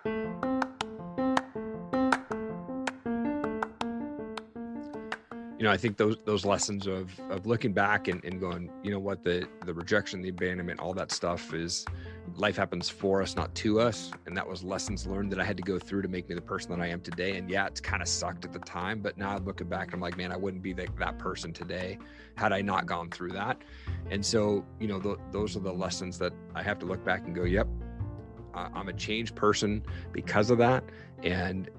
I think those lessons of looking back and going, you know what, the rejection, the abandonment, all that stuff is, life happens for us, not to us. And that was lessons learned that I had to go through to make me the person that I am today. And yeah, it's kind of sucked at the time, but now looking back, I'm like, man, I wouldn't be that person today had I not gone through that. And so, those are the lessons that I have to look back and go, yep, I'm a changed person because of that. And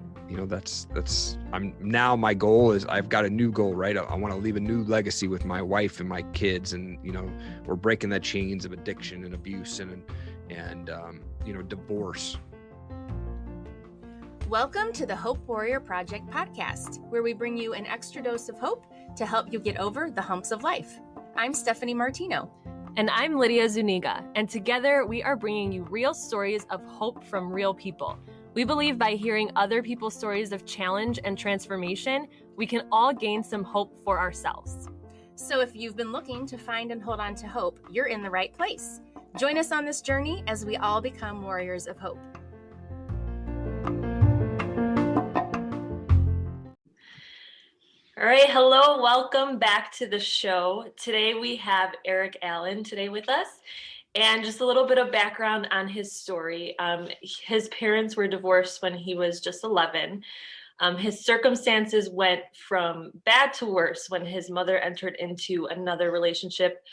my goal is, I've got a new goal, right? I want to leave a new legacy with my wife and my kids. And, we're breaking the chains of addiction and abuse and divorce. Welcome to the Hope Warrior Project podcast, where we bring you an extra dose of hope to help you get over the humps of life. I'm Stephanie Martino. And I'm Lydia Zuniga. And together we are bringing you real stories of hope from real people. We believe by hearing other people's stories of challenge and transformation, we can all gain some hope for ourselves. So if you've been looking to find and hold on to hope, you're in the right place. Join us on this journey as we all become warriors of hope. All right, hello, welcome back to the show. Today we have Erik Allen with us. And just a little bit of background on his story. His parents were divorced when he was just 11. His circumstances went from bad to worse when his mother entered into another relationship,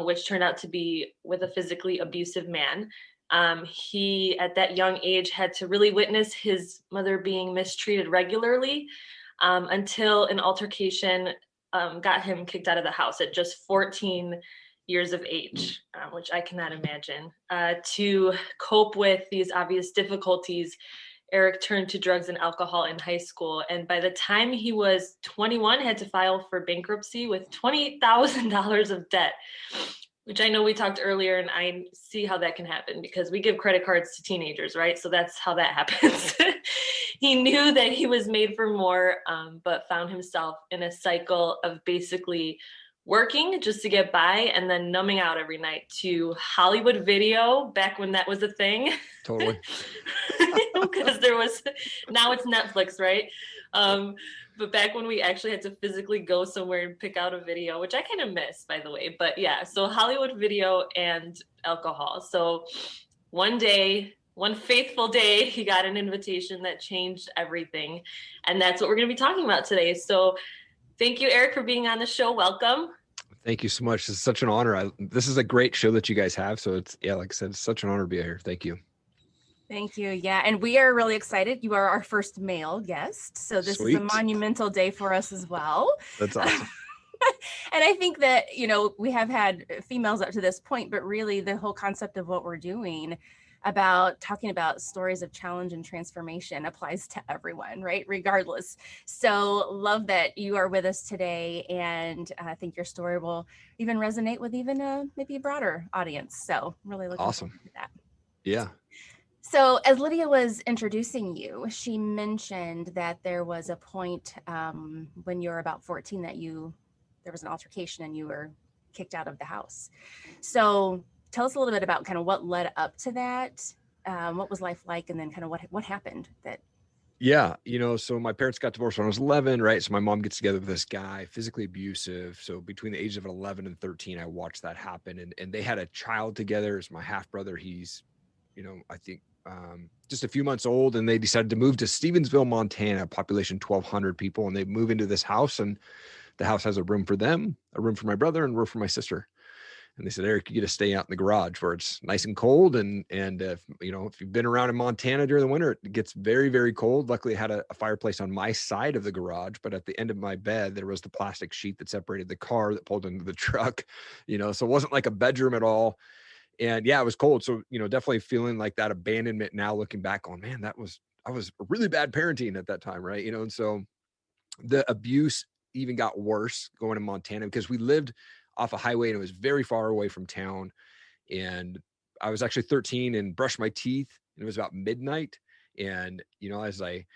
which turned out to be with a physically abusive man. He, at that young age, had to really witness his mother being mistreated regularly until an altercation got him kicked out of the house at just 14 years of age, which I cannot imagine. To cope with these obvious difficulties, Erik turned to drugs and alcohol in high school. And by the time he was 21, had to file for bankruptcy with $28,000 of debt, which I know we talked earlier, and I see how that can happen because we give credit cards to teenagers, right? So that's how that happens. He knew that he was made for more, but found himself in a cycle of basically working just to get by and then numbing out every night to Hollywood Video back when that was a thing. Totally. Because now it's Netflix, right? But back when we actually had to physically go somewhere and pick out a video, which I kind of miss, by the way. But yeah, so Hollywood Video and alcohol. So one faithful day, he got an invitation that changed everything. And that's what we're going to be talking about today. So thank you, Erik, for being on the show. Welcome. Thank you so much. It's such an honor. This is a great show that you guys have. So it's, like I said, it's such an honor to be here. Thank you. Thank you. Yeah. And we are really excited. You are our first male guest. So this Sweet. is a monumental day for us as well. That's awesome. And I think that, we have had females up to this point, but really the whole concept of what we're doing about talking about stories of challenge and transformation applies to everyone, right? Regardless. So love that you are with us today. And I think your story will even resonate with even maybe a broader audience. So really looking forward to that. Yeah. So as Lydia was introducing you, she mentioned that there was a point when you were about 14 that there was an altercation and you were kicked out of the house. So tell us a little bit about kind of what led up to that. What was life like? And then kind of what happened that. Yeah. So my parents got divorced when I was 11, right? So my mom gets together with this guy, physically abusive. So between the ages of 11 and 13, I watched that happen. And they had a child together. It's my half brother. He's, I think just a few months old, and they decided to move to Stevensville, Montana, population 1,200 people. And they move into this house, and the house has a room for them, a room for my brother, and a room for my sister. And they said, Erik, you get to stay out in the garage where it's nice and cold. And if you've been around in Montana during the winter, it gets very, very cold. Luckily, I had a fireplace on my side of the garage, but at the end of my bed, there was the plastic sheet that separated the car that pulled into the truck, so it wasn't like a bedroom at all. And yeah, it was cold. So, definitely feeling like that abandonment now looking back on, man, I was really bad parenting at that time. Right. And so the abuse even got worse going to Montana because we lived off a highway and it was very far away from town. And I was actually 13 and brushed my teeth, and it was about midnight. And, as they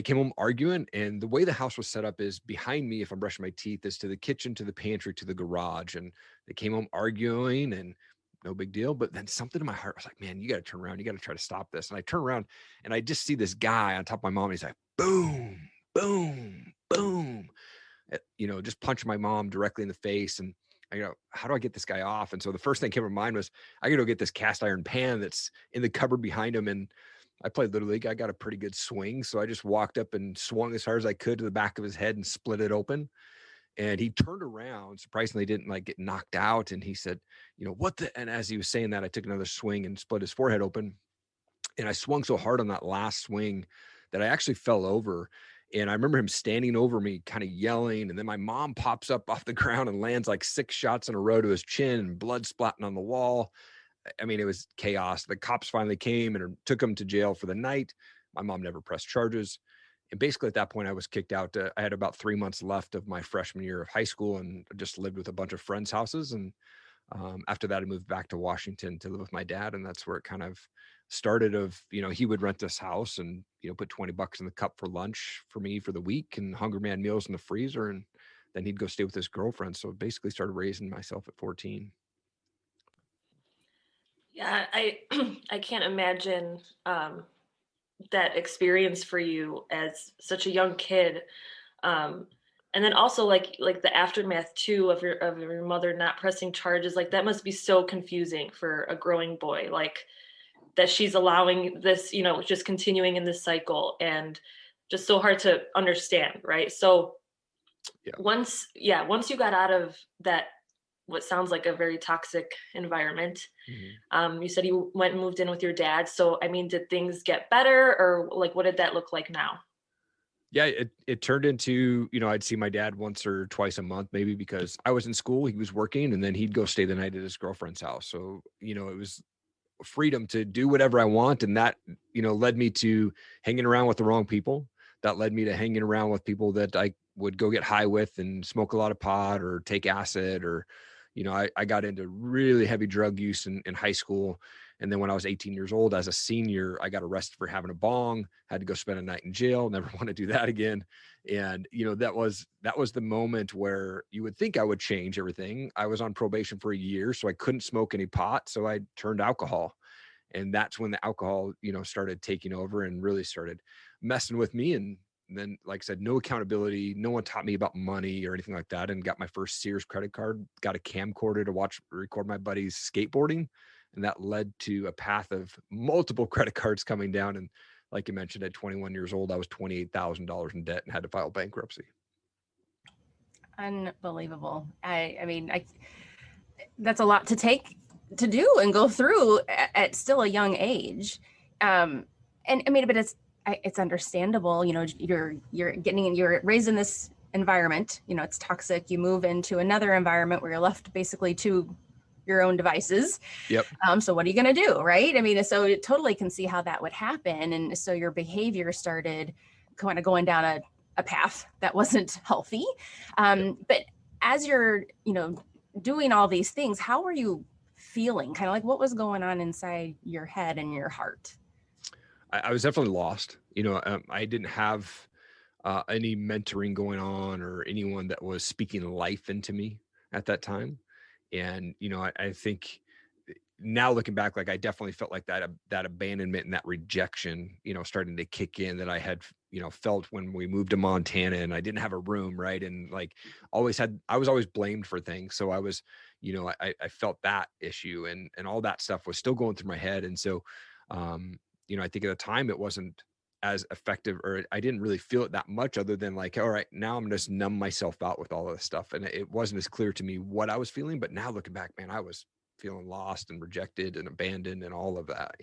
came home arguing, and the way the house was set up is behind me, if I'm brushing my teeth, is to the kitchen, to the pantry, to the garage. And they came home arguing and no big deal. But then something in my heart was like, man, you got to turn around. You got to try to stop this. And I turn around and I just see this guy on top of my mom. And he's like, boom, boom, boom, just punch my mom directly in the face. And I go, how do I get this guy off? And so the first thing that came to mind was I got to go get this cast iron pan that's in the cupboard behind him. And I played Little League. I got a pretty good swing. So I just walked up and swung as hard as I could to the back of his head and split it open. And he turned around, surprisingly didn't like get knocked out. And he said, what the, and as he was saying that, I took another swing and split his forehead open. And I swung so hard on that last swing that I actually fell over. And I remember him standing over me, kind of yelling. And then my mom pops up off the ground and lands like 6 shots in a row to his chin and blood splatting on the wall. I mean, it was chaos. The cops finally came and took him to jail for the night. My mom never pressed charges. And basically at that point, I was kicked out. I had about 3 months left of my freshman year of high school and just lived with a bunch of friends' houses. And after that, I moved back to Washington to live with my dad. And that's where it kind of started he would rent this house and, put $20 in the cup for lunch for me for the week and Hungry Man meals in the freezer. And then he'd go stay with his girlfriend. So basically started raising myself at 14. Yeah, I can't imagine that experience for you as such a young kid. And then also like the aftermath too of your mother not pressing charges, like that must be so confusing for a growing boy, like that she's allowing this, just continuing in this cycle and just so hard to understand, right? So once you got out of that, what sounds like a very toxic environment, you said you went and moved in with your dad. So, I mean, did things get better or like, what did that look like now? Yeah, it turned into, I'd see my dad once or twice a month, maybe because I was in school, he was working, and then he'd go stay the night at his girlfriend's house. So, it was freedom to do whatever I want. And that, led me to hanging around with the wrong people. That led me to hanging around with people that I would go get high with and smoke a lot of pot or take acid or, I got into really heavy drug use in high school. And then when I was 18 years old, as a senior, I got arrested for having a bong, had to go spend a night in jail, never want to do that again. And, that was the moment where you would think I would change everything. I was on probation for a year, so I couldn't smoke any pot. So I turned alcohol. And that's when the alcohol, started taking over and really started messing with me. And then, like I said, no accountability. No one taught me about money or anything like that. And got my first Sears credit card, got a camcorder to record my buddies skateboarding. And that led to a path of multiple credit cards coming down. And like you mentioned, at 21 years old, I was $28,000 in debt and had to file bankruptcy. Unbelievable. I mean, that's a lot to do and go through at still a young age. And I mean, but it's understandable, you're raised in this environment, it's toxic. You move into another environment where you're left basically to your own devices. Yep. So what are you going to do? Right. I mean, so it totally can see how that would happen. And so your behavior started kind of going down a path that wasn't healthy. But as you're, doing all these things, how were you feeling? Kind of like what was going on inside your head and your heart? I was definitely lost. I didn't have any mentoring going on or anyone that was speaking life into me at that time. And, I think now looking back, like I definitely felt like that abandonment and that rejection, starting to kick in that I had, felt when we moved to Montana and I didn't have a room. Right. And like I was always blamed for things. So I was, I felt that issue and all that stuff was still going through my head. And so, I think at the time it wasn't as effective, or I didn't really feel it that much other than like, all right, now I'm just numb myself out with all of this stuff. And it wasn't as clear to me what I was feeling, but now looking back, man, I was feeling lost and rejected and abandoned and all of that,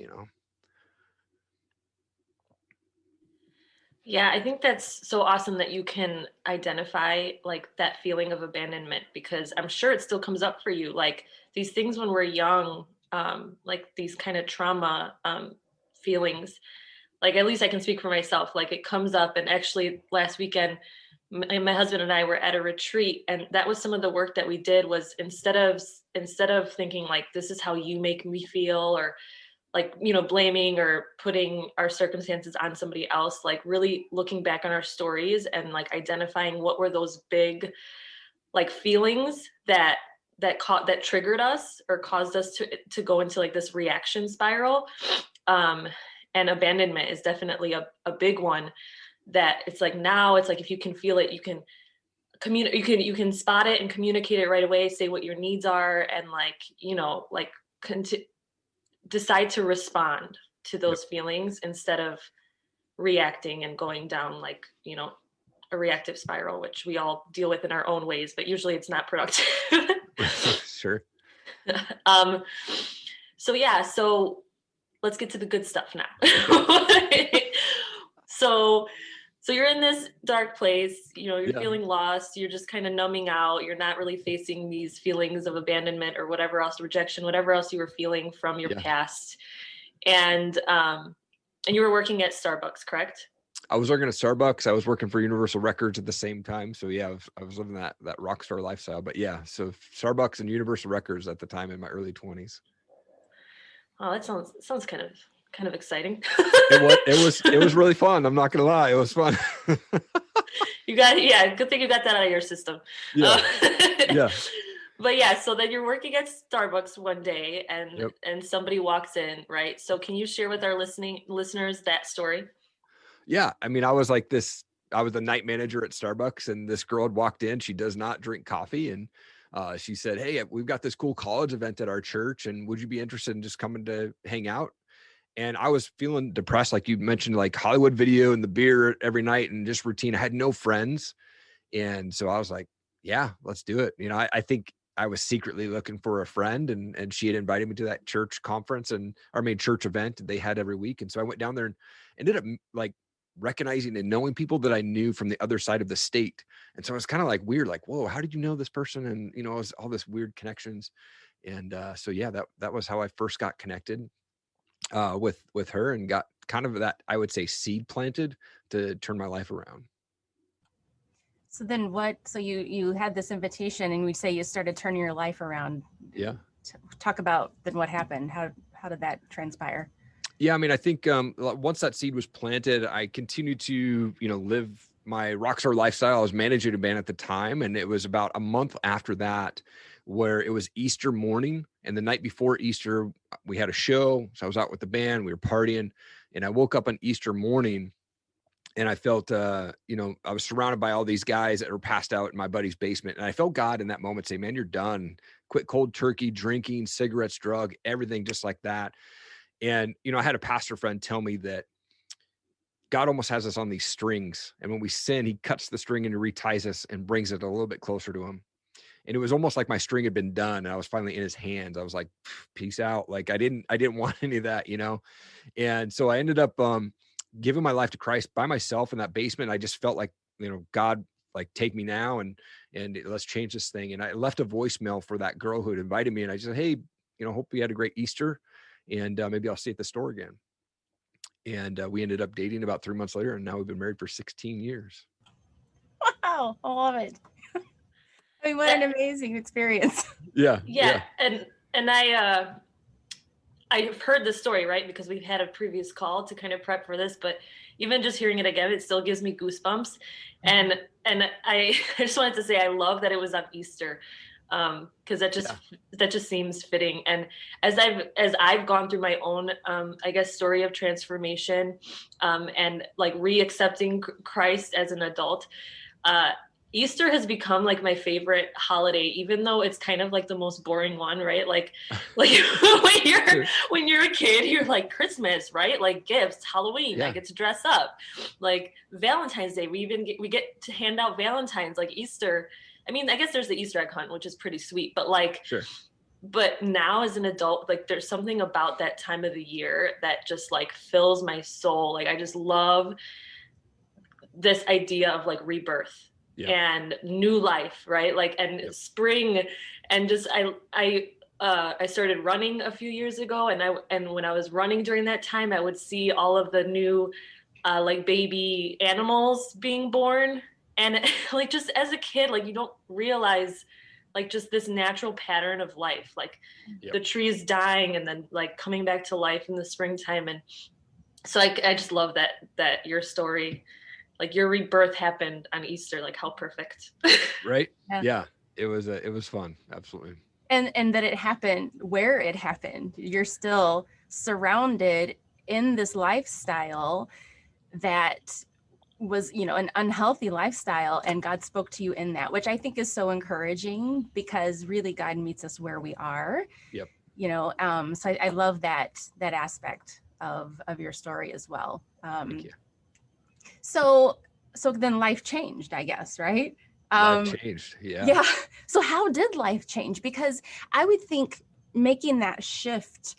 Yeah, I think that's so awesome that you can identify like that feeling of abandonment, because I'm sure it still comes up for you. Like these things when we're young, like these kind of trauma feelings, like at least I can speak for myself, like it comes up. And actually last weekend, my husband and I were at a retreat, and that was some of the work that we did was instead of thinking like, this is how you make me feel, or like, blaming or putting our circumstances on somebody else, like really looking back on our stories and like identifying what were those big like feelings that that triggered us or caused us to go into like this reaction spiral. And abandonment is definitely a big one, that it's like, now it's like, if you can feel it, you can communicate, you can spot it and communicate it right away, say what your needs are, and like, you know, like decide to respond to those feelings instead of reacting and going down like, you know, a reactive spiral, which we all deal with in our own ways, but usually it's not productive. Sure. So yeah, so let's get to the good stuff now. So you're in this dark place, you know, you're feeling lost, you're just kind of numbing out, you're not really facing these feelings of abandonment or whatever else, rejection, whatever else you were feeling from your past. And you were working at Starbucks, correct? I was working at Starbucks. I was working for Universal Records at the same time. So yeah, I was living that rock star lifestyle. But yeah, so Starbucks and Universal Records at the time in my early 20s. Oh, that sounds kind of exciting. It was really fun. I'm not gonna lie, it was fun. Good thing you got that out of your system. Yeah. But yeah, so then you're working at Starbucks one day and somebody walks in, right? So can you share with our listeners that story? Yeah, I mean, I was the night manager at Starbucks, and this girl had walked in. She does not drink coffee, and she said, "Hey, we've got this cool college event at our church, and would you be interested in just coming to hang out?" And I was feeling depressed, like you mentioned, like Hollywood video and the beer every night and just routine. I had no friends. And so I was like, yeah, let's do it. You know, I think I was secretly looking for a friend, and she had invited me to that church conference church event they had every week. And so I went down there and ended up like recognizing and knowing people that I knew from the other side of the state. And so it was kind of like weird, like, whoa, how did you know this person? And, you know, it was all this weird connections. And so, yeah, that was how I first got connected with her and got kind of that, I would say, seed planted to turn my life around. So then so you had this invitation, and we'd say you started turning your life around. Yeah. Talk about then what happened. How did that transpire? Yeah, I mean, I think once that seed was planted, I continued to, you know, live my rockstar lifestyle. I was managing a band at the time, and it was about a month after that where it was Easter morning, and the night before Easter, we had a show. So I was out with the band, we were partying, and I woke up on Easter morning, and I felt, you know, I was surrounded by all these guys that were passed out in my buddy's basement, and I felt God in that moment say, "Man, you're done. Quit cold turkey, drinking, cigarettes, drug, everything just like that." And, you know, I had a pastor friend tell me that God almost has us on these strings. And when we sin, he cuts the string and reties us and brings it a little bit closer to him. And it was almost like my string had been done, and I was finally in his hands. I was like, peace out. Like I didn't want any of that, you know? And so I ended up giving my life to Christ by myself in that basement. I just felt like, you know, God, like, take me now and let's change this thing. And I left a voicemail for that girl who had invited me. And I just said, "Hey, you know, hope you had a great Easter. And maybe I'll see you at the store again." And we ended up dating about 3 months later, and now we've been married for 16 years. Wow, I love it. I mean, what an amazing experience. Yeah. And I've heard this story, right? Because we've had a previous call to kind of prep for this, but even just hearing it again, it still gives me goosebumps. And I just wanted to say, I love that it was on Easter. Because that just seems fitting. And as I've gone through my own, I guess, story of transformation, and like re-accepting Christ as an adult, Easter has become like my favorite holiday, even though it's kind of like the most boring one, right? Like when you're a kid, you're like, Christmas, right? Like gifts, Halloween, I get to dress up. Like Valentine's Day, we get to hand out Valentines. Like Easter, I mean, I guess there's the Easter egg hunt, which is pretty sweet, but like, sure. But now as an adult, like there's something about that time of the year that just like fills my soul. Like I just love this idea of like rebirth and new life, right? Like, and spring, and just, I started running a few years ago, and when I was running during that time, I would see all of the new, like baby animals being born. And like, just as a kid, like you don't realize like just this natural pattern of life, like the trees dying and then like coming back to life in the springtime. And so I just love that your story, like your rebirth happened on Easter. Like how perfect. Right. Yeah. It was fun. Absolutely. and that it happened where it happened. You're still surrounded in this lifestyle that was, an unhealthy lifestyle, and God spoke to you in that, which I think is so encouraging, because really God meets us where we are. Yep. So I love that aspect of your story as well. Thank you. So then life changed, I guess, right? Life changed. Yeah. Yeah. So how did life change? Because I would think making that shift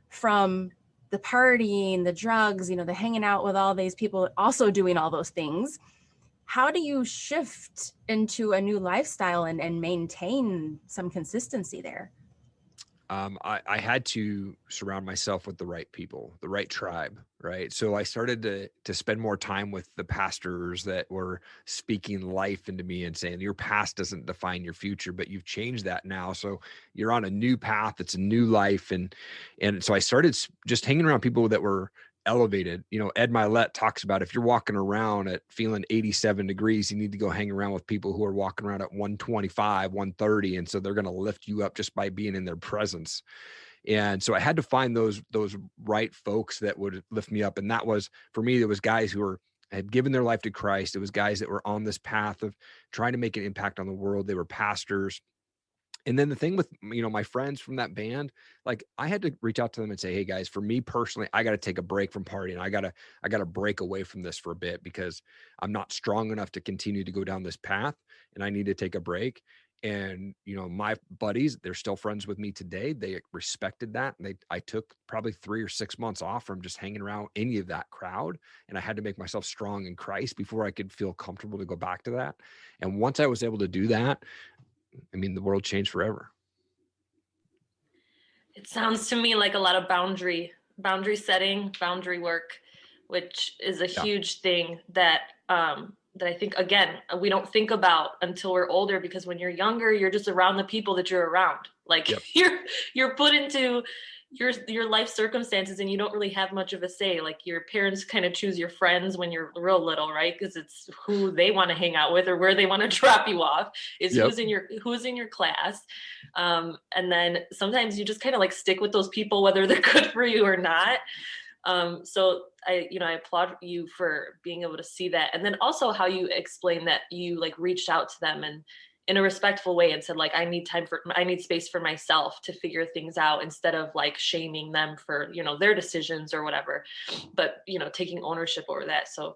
from the partying, the drugs, the hanging out with all these people, also doing all those things, how do you shift into a new lifestyle and maintain some consistency there? I had to surround myself with the right people, the right tribe, right? So I started to spend more time with the pastors that were speaking life into me and saying, your past doesn't define your future, but you've changed that now. So you're on a new path. It's a new life. And so I started just hanging around people that were elevated. Ed Milet talks about, if you're walking around at feeling 87 degrees, you need to go hang around with people who are walking around at 125, 130. And so they're going to lift you up just by being in their presence. And so I had to find those right folks that would lift me up. And that was, for me, there was guys who had given their life to Christ. It was guys that were on this path of trying to make an impact on the world. They were pastors. And then the thing with, my friends from that band, like I had to reach out to them and say, hey guys, for me personally, I got to take a break from partying. I got to break away from this for a bit, because I'm not strong enough to continue to go down this path, and I need to take a break. And, my buddies, they're still friends with me today. They respected that. And I took probably 3 or 6 months off from just hanging around any of that crowd. And I had to make myself strong in Christ before I could feel comfortable to go back to that. And once I was able to do that, the world changed forever. It sounds to me like a lot of boundary setting, boundary work, which is a huge thing that I think, again, we don't think about until we're older, because when you're younger, you're just around the people that you're around. Like, yep. you're put into your life circumstances, and you don't really have much of a say. Like, your parents kind of choose your friends when you're real little, right? Because it's who they want to hang out with or where they want to drop you off. Is yep. who's in your class. And then sometimes you just kind of like stick with those people, whether they're good for you or not. So I applaud you for being able to see that. And then also how you explain that you like reached out to them and in a respectful way and said, like, I need space for myself to figure things out, instead of like shaming them for, their decisions or whatever, but, taking ownership over that. So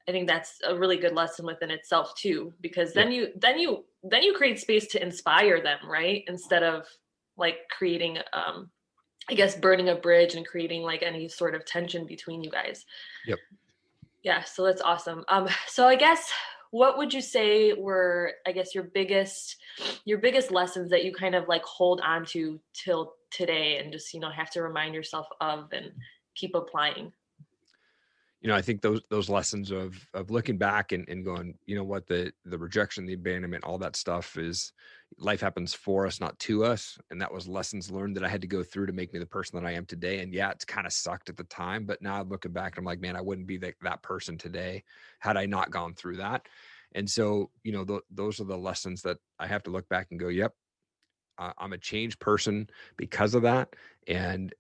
I think that's a really good lesson within itself too, because then you create space to inspire them, right? Instead of like creating, I guess, burning a bridge and creating like any sort of tension between you guys. Yep. Yeah. So that's awesome. So I guess, what would you say were, I guess, your biggest lessons that you kind of like hold on to till today, and just, have to remind yourself of and keep applying? I think those lessons of looking back and going, what, the rejection, the abandonment, all that stuff is, life happens for us, not to us. And that was lessons learned that I had to go through to make me the person that I am today. And yeah, it's kind of sucked at the time, but now looking back, I'm like, man, I wouldn't be that person today had I not gone through that. And so, those are the lessons that I have to look back and go, yep, I'm a changed person because of that. And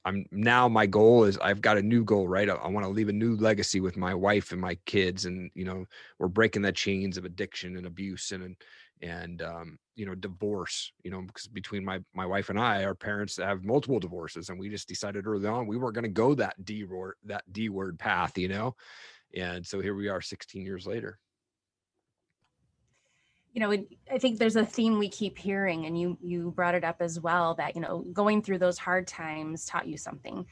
I'm now, my goal is, I've got a new goal, right? I want to leave a new legacy with my wife and my kids. And, we're breaking the chains of addiction and abuse and divorce, because between my wife and I, our parents have multiple divorces, and we just decided early on, we weren't going to go that D word path, and so here we are 16 years later. I think there's a theme we keep hearing, and you brought it up as well, that, going through those hard times taught you something.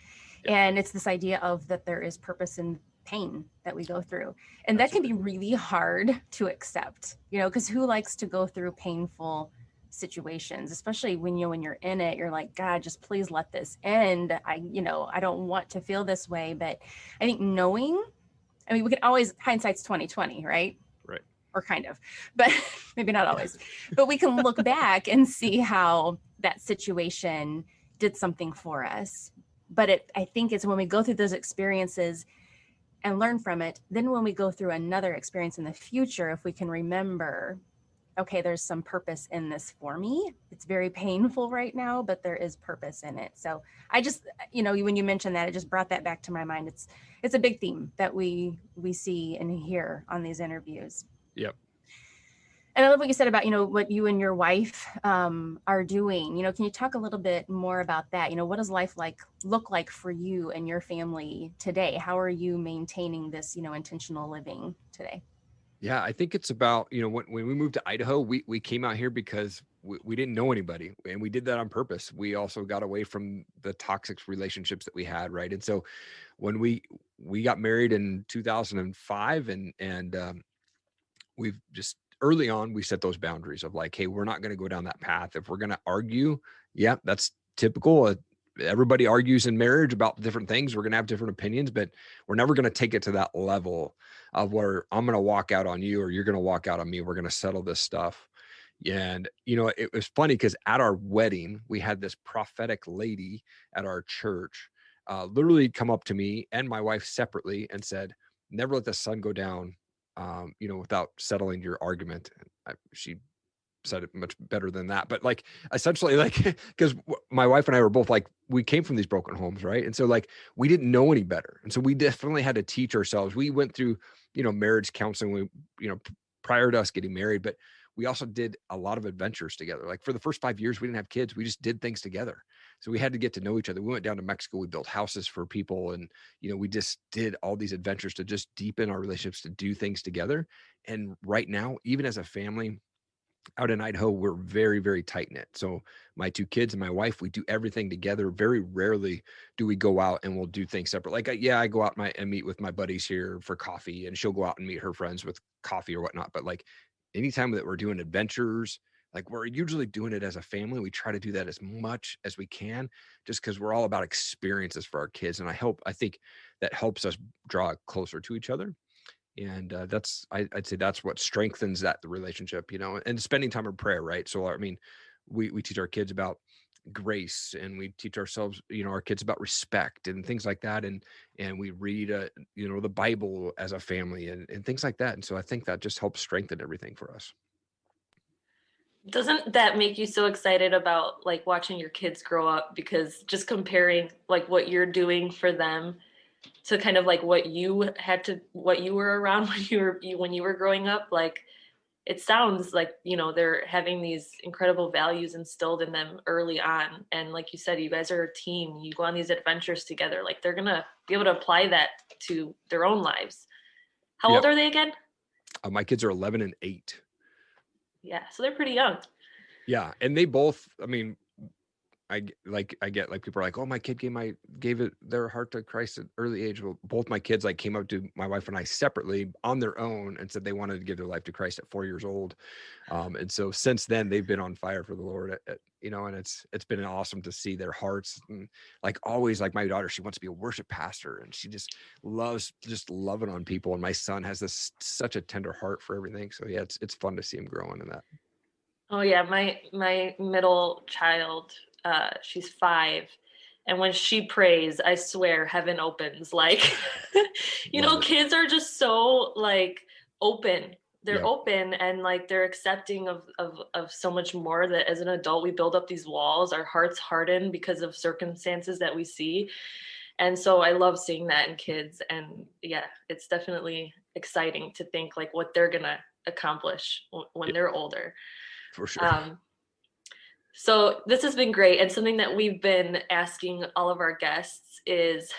Yeah. And it's this idea of that there is purpose in pain that we go through. And that can be really hard to accept, because who likes to go through painful situations, especially when you're in it, you're like, God, just please let this end. I don't want to feel this way. But I think we can always, hindsight's 2020, right? Right. Or kind of, but maybe not always, but we can look back and see how that situation did something for us. But I think it's when we go through those experiences and learn from it, then when we go through another experience in the future, if we can remember okay, there's some purpose in this for me. It's very painful right now, but there is purpose in it. So I just, when you mentioned that, it just brought that back to my mind. It's a big theme that we see and hear on these interviews. Yep. And I love what you said about, what you and your wife are doing. Can you talk a little bit more about that? What does life look like for you and your family today? How are you maintaining this, intentional living today? Yeah, I think it's about, when we moved to Idaho, we came out here because we didn't know anybody, and we did that on purpose. We also got away from the toxic relationships that we had, right? And so when we got married in 2005, and we've just early on, we set those boundaries of like, hey, we're not going to go down that path. If we're going to argue, yeah, that's typical. Everybody argues in marriage about different things. We're going to have different opinions, but we're never going to take it to that level of where I'm going to walk out on you or you're going to walk out on me. We're going to settle this stuff. And, it was funny because at our wedding, we had this prophetic lady at our church literally come up to me and my wife separately and said, never let the sun go down, without settling your argument. She said it much better than that, but like essentially, like, because my wife and I were both like, we came from these broken homes, right? And so like we didn't know any better, and so we definitely had to teach ourselves. We went through marriage counseling, prior to us getting married, but we also did a lot of adventures together. Like for the first 5 years, we didn't have kids, we just did things together. So we had to get to know each other. We went down to Mexico, we built houses for people, and we just did all these adventures to just deepen our relationships, to do things together. And right now, even as a family out in Idaho, we're very, very tight knit. So my two kids and my wife, we do everything together. Very rarely do we go out and we'll do things separate. Like, I go out and meet with my buddies here for coffee, and she'll go out and meet her friends with coffee or whatnot. But like anytime that we're doing adventures, like we're usually doing it as a family. We try to do that as much as we can, just because we're all about experiences for our kids. And I think that helps us draw closer to each other. And I'd say that's what strengthens the relationship, and spending time in prayer, right? So I mean, we teach our kids about grace, and we teach ourselves, our kids about respect and things like that, and we read the Bible as a family, and things like that. And so I think that just helps strengthen everything for us. Doesn't that make you so excited about like watching your kids grow up? Because just comparing like what you're doing for them to kind of like what you were around when you were growing up, like it sounds like they're having these incredible values instilled in them early on. And like you said, you guys are a team, you go on these adventures together, like they're gonna be able to apply that to their own lives. How old are they again? My kids are 11 and 8. Yeah, so they're pretty young. Yeah, and they both, I mean, I get like people are like, oh, my kid gave it their heart to Christ at early age. Well, both my kids like came up to my wife and I separately on their own and said they wanted to give their life to Christ at 4 years old. And so since then they've been on fire for the Lord, and it's been awesome to see their hearts. And like always, like my daughter, she wants to be a worship pastor, and she just loves loving on people. And my son has such a tender heart for everything. So yeah, it's fun to see him growing in that. Oh yeah, my middle child, she's 5, and when she prays, I swear heaven opens. Like, kids are just so like open. They're open, and like they're accepting of so much more, that as an adult we build up these walls. Our hearts harden because of circumstances that we see. And so I love seeing that in kids. And yeah, it's definitely exciting to think like what they're gonna accomplish when they're older. For sure. So this has been great. And something that we've been asking all of our guests is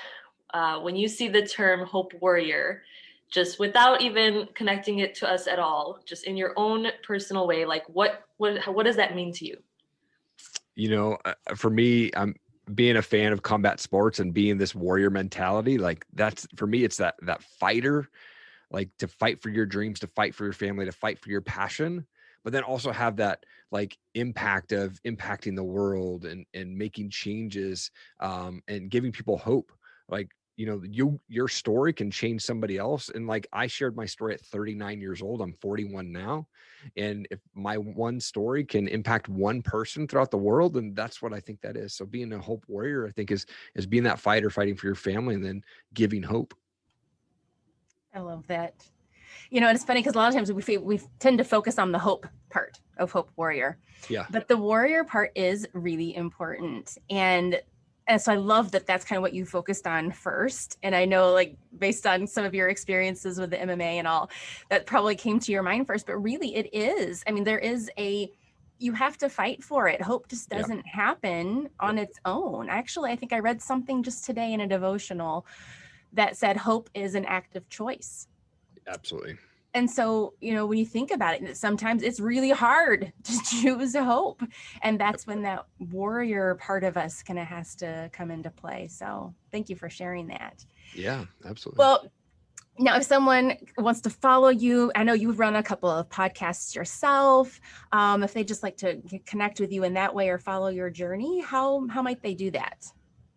when you see the term hope warrior, just without even connecting it to us at all, just in your own personal way, like what does that mean to you? For me, I'm being a fan of combat sports and being this warrior mentality. Like that's, for me, it's that fighter, like to fight for your dreams, to fight for your family, to fight for your passion, but then also have that like impact of impacting the world and making changes, and giving people hope. Like, your story can change somebody else. And like, I shared my story at 39 years old. I'm 41 now. And if my one story can impact one person throughout the world, then that's what I think that is. So being a hope warrior, I think is being that fighter, fighting for your family, and then giving hope. I love that. You know, and it's funny because a lot of times we tend to focus on the hope part of Hope Warrior. Yeah. But the warrior part is really important. And so I love that that's kind of what you focused on first. And I know, like, based on some of your experiences with the MMA and all, that probably came to your mind first. But really, it is. I mean, you have to fight for it. Hope just doesn't happen on its own. Actually, I think I read something just today in a devotional that said hope is an active choice. Absolutely. And so, you know, when you think about it, sometimes it's really hard to choose hope. And that's when that warrior part of us kind of has to come into play. So thank you for sharing that. Yeah, absolutely. Well, now, if someone wants to follow you, I know you've run a couple of podcasts yourself. If they just like to connect with you in that way or follow your journey, how might they do that?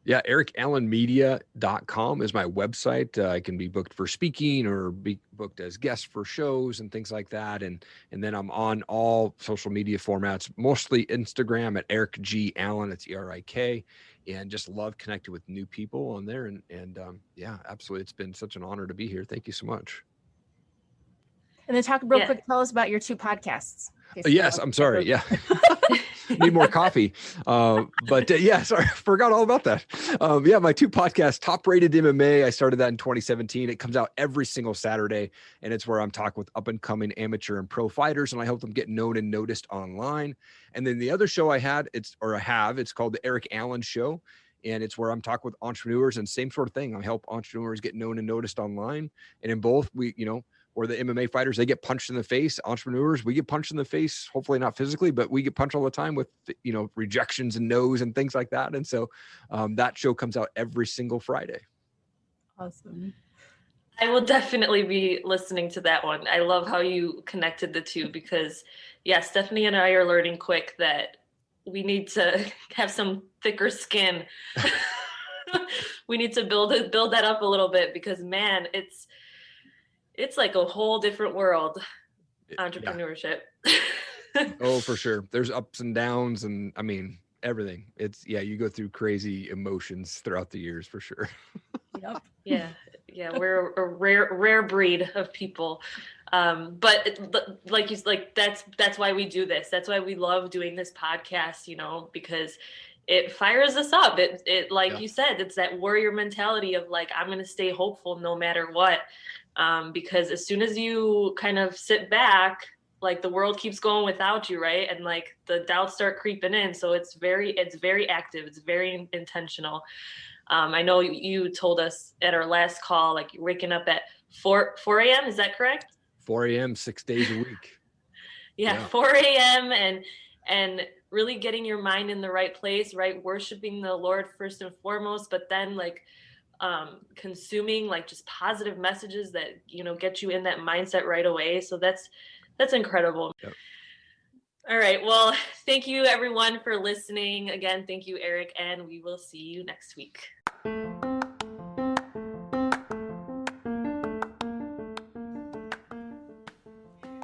Yeah, erikallenmedia.com is my website. I can be booked for speaking or be booked as guest for shows and things like that. And then I'm on all social media formats, mostly Instagram at Erik G. Allen. It's ERIK. And just love connecting with new people on there. And yeah, absolutely. It's been such an honor to be here. Thank you so much. And then talk real quick, tell us about your 2 podcasts. Yes, I'm sorry. Yeah. Need more coffee. Yeah, sorry, forgot all about that. Yeah, my 2 podcasts, Top Rated MMA. I started that in 2017. It comes out every single Saturday, and it's where I'm talking with up and coming amateur and pro fighters, and I help them get known and noticed online. And then the other show I have, it's called the Erik Allen Show. And it's where I'm talking with entrepreneurs, and same sort of thing. I help entrepreneurs get known and noticed online. And in both, or the MMA fighters, they get punched in the face. Entrepreneurs, we get punched in the face, hopefully not physically, but we get punched all the time with, rejections and no's and things like that. And so that show comes out every single Friday. Awesome. I will definitely be listening to that one. I love how you connected the 2 because, yeah, Stephanie and I are learning quick that we need to have some thicker skin. We need to build that up a little bit because, man, it's like a whole different world, entrepreneurship. Yeah. Oh, for sure. There's ups and downs and everything. You go through crazy emotions throughout the years for sure. Yep. Yeah. We're a rare breed of people. But that's why we do this. That's why we love doing this podcast, because it fires us up. It you said, it's that warrior mentality of like, I'm going to stay hopeful no matter what. Because as soon as you kind of sit back, like the world keeps going without you, right? And like the doubts start creeping in. So it's very active. It's very intentional. I know you told us at our last call, like you're waking up at 4 a.m. Is that correct? 4 a.m., 6 days a week. Yeah, 4 a.m. and really getting your mind in the right place, right? Worshiping the Lord first and foremost, but then like consuming like just positive messages that get you in that mindset right away. So that's incredible. Yep. All right, well, thank you everyone for listening. Again, thank you, Erik, and we will see you next week.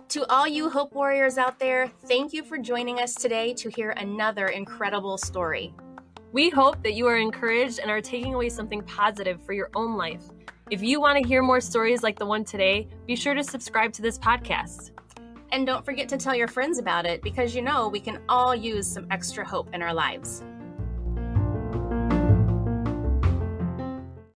To all you Hope Warriors out there, thank you for joining us today to hear another incredible story. We hope that you are encouraged and are taking away something positive for your own life. If you want to hear more stories like the one today, be sure to subscribe to this podcast. And don't forget to tell your friends about it because we can all use some extra hope in our lives.